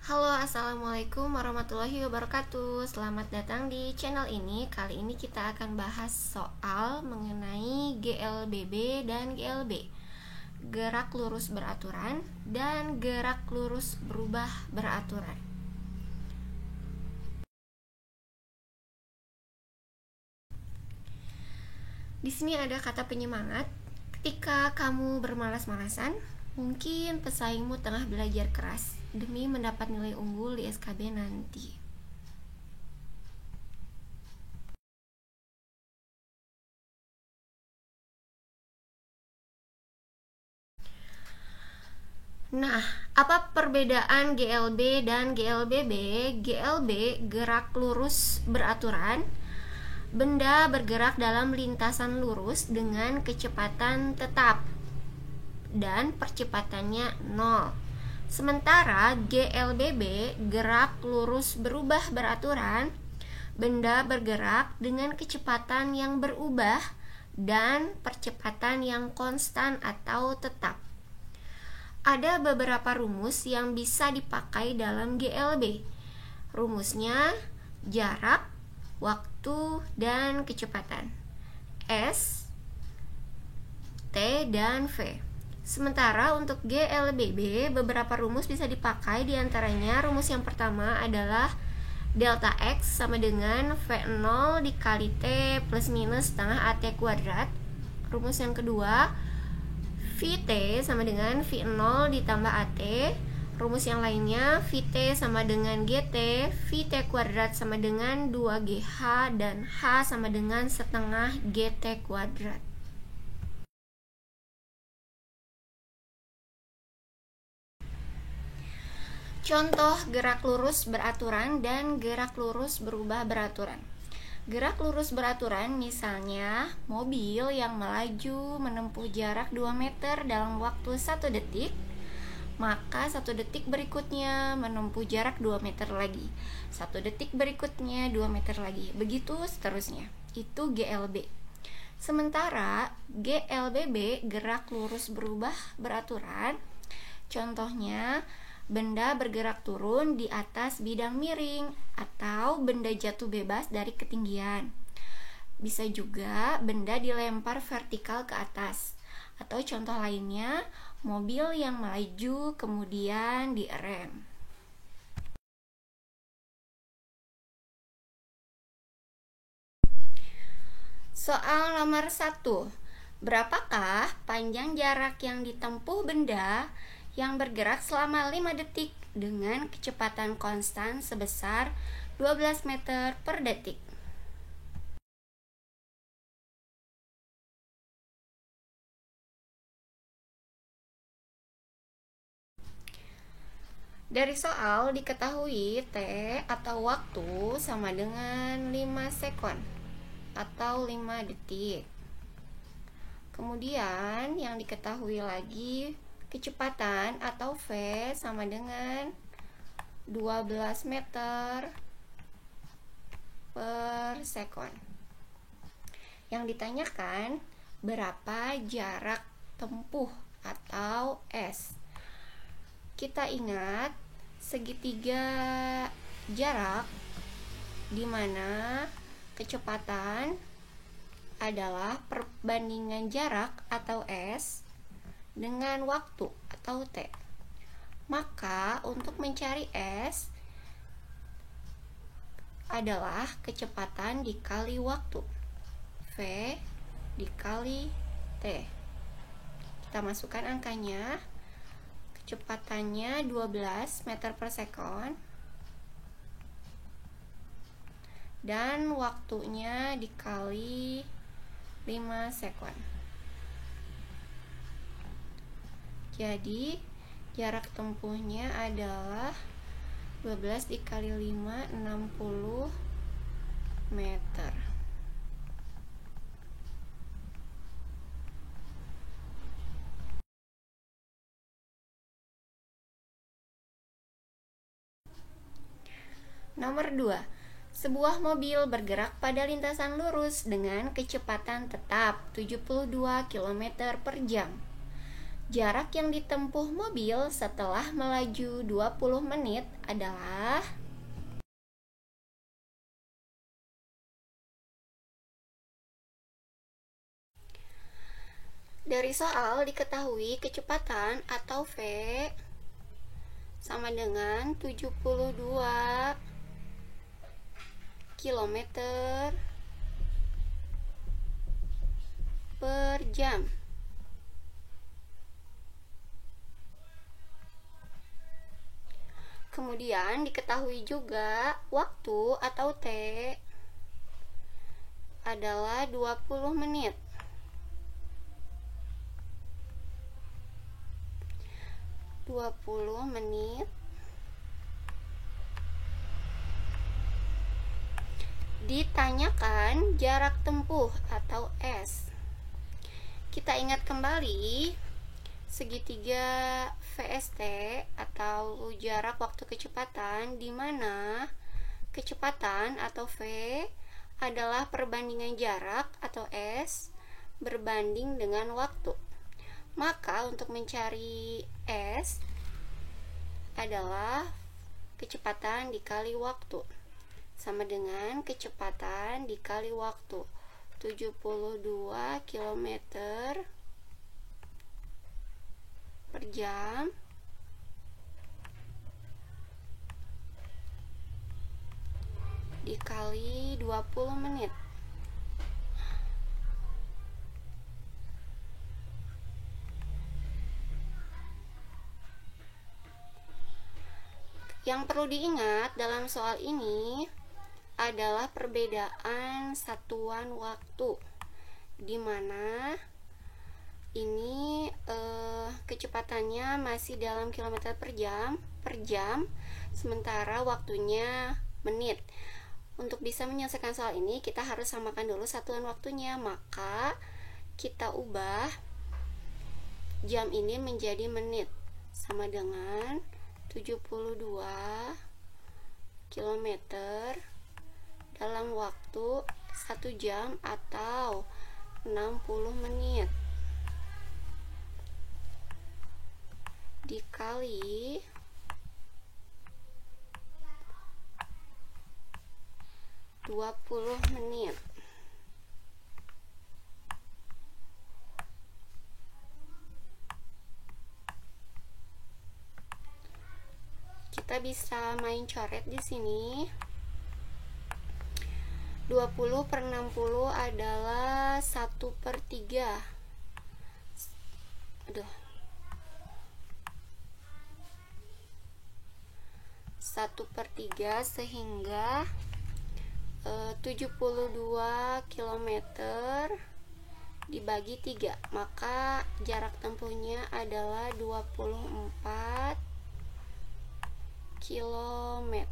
Halo, assalamualaikum warahmatullahi wabarakatuh. Selamat datang di channel ini. Kali ini kita akan bahas soal mengenai GLBB dan GLB, gerak lurus beraturan dan gerak lurus berubah beraturan. Di sini ada kata penyemangat. Ketika kamu bermalas-malasan, mungkin pesaingmu tengah belajar keras demi mendapat nilai unggul di SKB nanti. Nah, apa perbedaan GLB dan GLBB? GLB gerak lurus beraturan. Benda bergerak dalam lintasan lurus dengan kecepatan tetap dan percepatannya 0. Sementara GLBB gerak lurus berubah beraturan. Benda bergerak dengan kecepatan yang berubah dan percepatan yang konstan atau tetap. Ada beberapa rumus yang bisa dipakai dalam GLB. Rumusnya jarak, waktu, dan kecepatan. S, T, dan V. Sementara untuk GLBB, beberapa rumus bisa dipakai. Diantaranya rumus yang pertama adalah delta X sama dengan V0 dikali T plus minus setengah AT kuadrat. Rumus yang kedua, VT sama dengan V0 ditambah AT. Rumus yang lainnya, VT sama dengan GT, VT kuadrat sama dengan 2GH, dan H sama dengan setengah GT kuadrat. Contoh gerak lurus beraturan dan gerak lurus berubah beraturan. Gerak lurus beraturan misalnya mobil yang melaju menempuh jarak 2 meter dalam waktu 1 detik, maka 1 detik berikutnya menempuh jarak 2 meter lagi, 1 detik berikutnya 2 meter lagi, begitu seterusnya. Itu GLB. Sementara GLBB gerak lurus berubah beraturan, contohnya benda bergerak turun di atas bidang miring atau benda jatuh bebas dari ketinggian. Bisa juga benda dilempar vertikal ke atas. Atau contoh lainnya, mobil yang melaju kemudian direm. Soal nomor 1. Berapakah panjang jarak yang ditempuh benda yang bergerak selama 5 detik dengan kecepatan konstan sebesar 12 meter per detik? Dari soal diketahui T atau waktu sama dengan 5 sekon atau 5 detik. Kemudian yang diketahui lagi kecepatan atau V sama dengan 12 meter per sekon. Yang ditanyakan berapa jarak tempuh atau S. Kita ingat segitiga jarak di mana kecepatan adalah perbandingan jarak atau S dengan waktu atau T. Maka untuk mencari S adalah kecepatan dikali waktu, V dikali T. Kita masukkan angkanya. Kecepatannya 12 meter per sekon dan waktunya dikali 5 sekon. Jadi jarak tempuhnya adalah 12 dikali 5, 60 meter. Nomor 2. Sebuah mobil bergerak pada lintasan lurus dengan kecepatan tetap 72 km per jam. Jarak yang ditempuh mobil setelah melaju 20 menit adalah dari soal diketahui kecepatan atau V sama dengan 72 km per jam. Kemudian diketahui juga waktu atau T adalah 20 menit. Ditanyakan jarak tempuh atau S. Kita ingat kembali segitiga VST atau jarak waktu kecepatan, di mana kecepatan atau V adalah perbandingan jarak atau S berbanding dengan waktu. Maka untuk mencari S adalah kecepatan dikali waktu, sama dengan kecepatan dikali waktu, 72 km per jam dikali 20 menit. Yang perlu diingat dalam soal ini adalah perbedaan satuan waktu, di mana ini kecepatannya masih dalam kilometer per jam, sementara waktunya menit. Untuk bisa menyelesaikan soal ini, kita harus samakan dulu satuan waktunya. Maka kita ubah jam ini menjadi menit, sama dengan 72 km dalam waktu 1 jam atau 60 menit dikali 20 menit. Kita bisa main coret di sini. 20 per 60 adalah 1/3. 1/3, sehingga 72 km dibagi 3, maka jarak tempuhnya adalah 24 km.